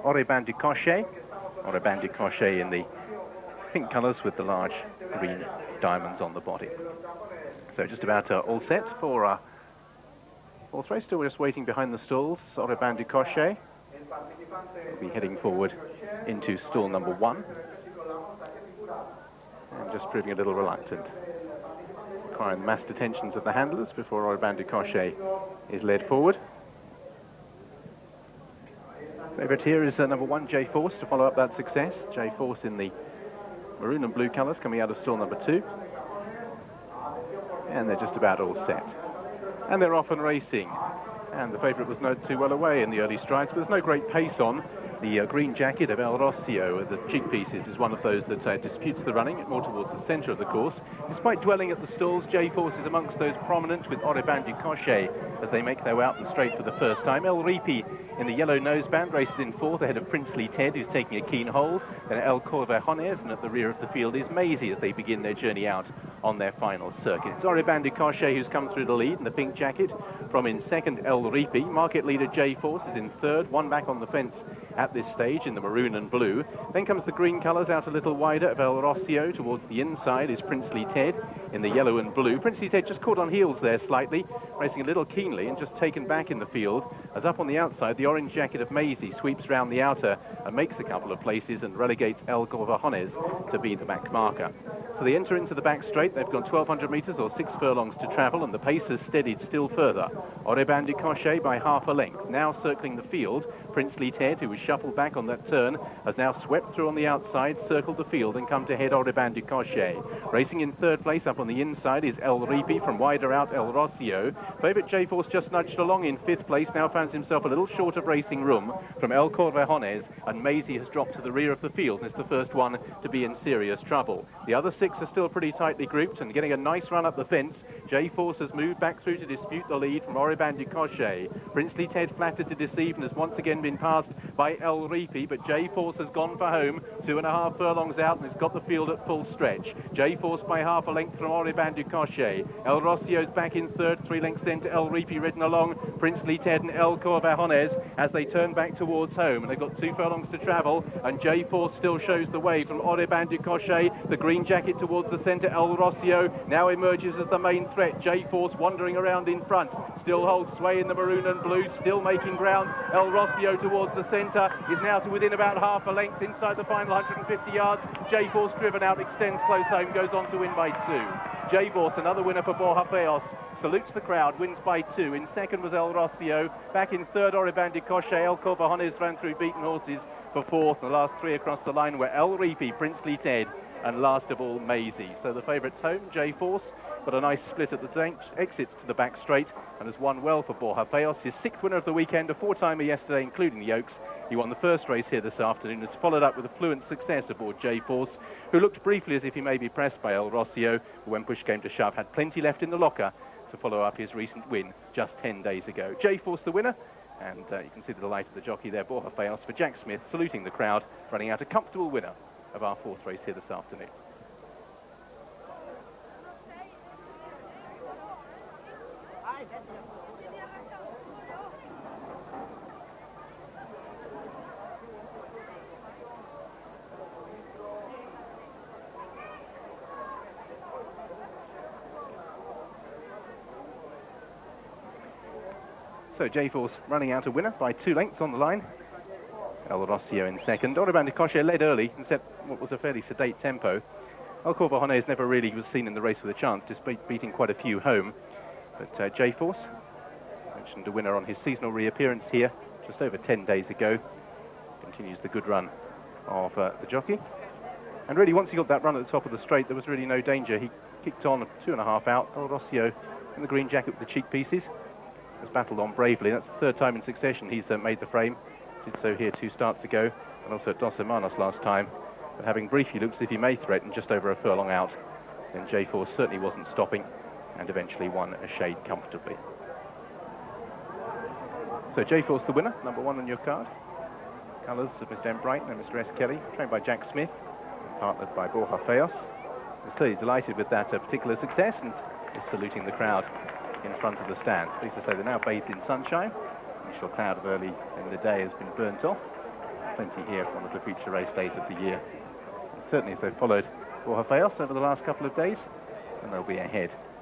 Oriban du Cochet. Oriban du Cochet in the pink colours with the large green diamonds on the body. So just about all set for fourth race. Still just waiting behind the stalls. Oriban du Cochet will be heading forward into stall number 1. And just proving a little reluctant. Requiring the massed attentions of the handlers before Oriban du Cochet is led forward. Favourite here is number 1, J Force, to follow up that success. J Force in the maroon and blue colours coming out of stall number 2. And they're just about all set. And they're off and racing. And the favourite was not too well away in the early strides, but there's no great pace on. The green jacket of El Rocio, the cheek pieces, is one of those that disputes the running, more towards the centre of the course. Despite dwelling at the stalls, J-Force is amongst those prominent with Oriban du Cochet as they make their way out the straight for the first time. El Ripi in the yellow noseband races in 4th ahead of Princely Ted, who's taking a keen hold. Then El Corvejones, and at the rear of the field is Maisie as they begin their journey out on their final circuit. It's Oriban du Cochet who's come through the lead in the pink jacket. From in 2nd, El Ripi. Market leader J-Force is in 3rd, one back on the fence at this stage in the maroon and blue. Then comes the green colours out a little wider of El Rocio. Towards the inside is Princely Ted in the yellow and blue. Princely Ted just caught on heels there slightly, racing a little keenly and just taken back in the field, as up on the outside the orange jacket of Maisie sweeps round the outer and makes a couple of places and relegates El Corvejones to be the back marker. So they enter into the back straight. They've got 1,200 metres or 6 furlongs to travel, and the pace has steadied still further. Oriban du Cochet by half a length. Now circling the field, Princely Ted, who was shuffled back on that turn, has now swept through on the outside, circled the field and come to head Oriban du Cochet. Racing in 3rd place up on the inside is El Ripi, from wider out El Rocio. Favourite J-Force just nudged along in 5th place, now finds himself a little short of racing room from El Corvejones, and Maisie has dropped to the rear of the field and is the first one to be in serious trouble. The other 6 are still pretty tightly grouped and getting a nice run up the fence. J-Force has moved back through to dispute the lead from Oriban du Cochet. Princely Ted flattered to deceive and has once again been passed by El Ripi, but J-Force has gone for home, 2.5 furlongs out, and has got the field at full stretch. J-Force by half a length from Oriban du Cochet. El Rocio's back in 3rd, 3 lengths then to El Ripi ridden along. Princely Ted and El Corvejones as they turn back towards home, and they've got 2 furlongs to travel, and J-Force still shows the way from Oriban du Cochet. The green jacket towards the centre, El Rocio now emerges as the main threat. J-Force wandering around in front, still holds sway in the maroon and blue, still making ground. El Rocio towards the centre is now to within about half a length inside the final 150 yards. J-Force driven out, extends close home, goes on to win by 2. J-Force, another winner for Borja Feos, salutes the crowd, wins by 2. In 2nd was El Rocio. Back in 3rd, Oriban du Cochet. El Corvejones ran through beaten horses for 4th. The last 3 across the line were El Ripi, Princely Ted, and last of all Maisie. So the favourites home, J-Force, but a nice split at the exit to the back straight, and has won well for Borja Feos. His 6th winner of the weekend, a 4-timer yesterday, including the Oaks. He won the first race here this afternoon, has followed up with a fluent success aboard J-Force, who looked briefly as if he may be pressed by El Rocio, but when push came to shove, had plenty left in the locker to follow up his recent win just 10 days ago. J-Force the winner, and you can see the delight of the jockey there, Borja Feos, for Jack Smith, saluting the crowd, running out a comfortable winner of our 4th race here this afternoon. So J-Force running out a winner by 2 lengths on the line. El Rocio in 2nd. Oriban du Cochet led early and set what was a fairly sedate tempo. El Corvejones never really was seen in the race with a chance, despite beating quite a few home. But J-Force, mentioned a winner on his seasonal reappearance here just over 10 days ago, continues the good run of the jockey. And really, once he got that run at the top of the straight, there was really no danger. He kicked on 2.5 out. El Rocio in the green jacket with the cheek pieces has battled on bravely. That's the 3rd time in succession he's made the frame. Did so here 2 starts ago, and also at Dos Hermanos last time. But having briefly looked as if he may threaten just over a furlong out, then J-Force certainly wasn't stopping, and eventually won a shade comfortably. So J-Force the winner, number 1 on your card. Colours of Mr. M. Brighton and Mr. S. Kelly, trained by Jack Smith, partnered by Borja Feos. He's clearly delighted with that particular success and is saluting the crowd in front of the stand. Pleased to say they're now bathed in sunshine. The initial cloud of early in the day has been burnt off. plenty here for one of the feature race days of the year. And certainly if they've followed for Hafeos over the last couple of days, then they'll be ahead.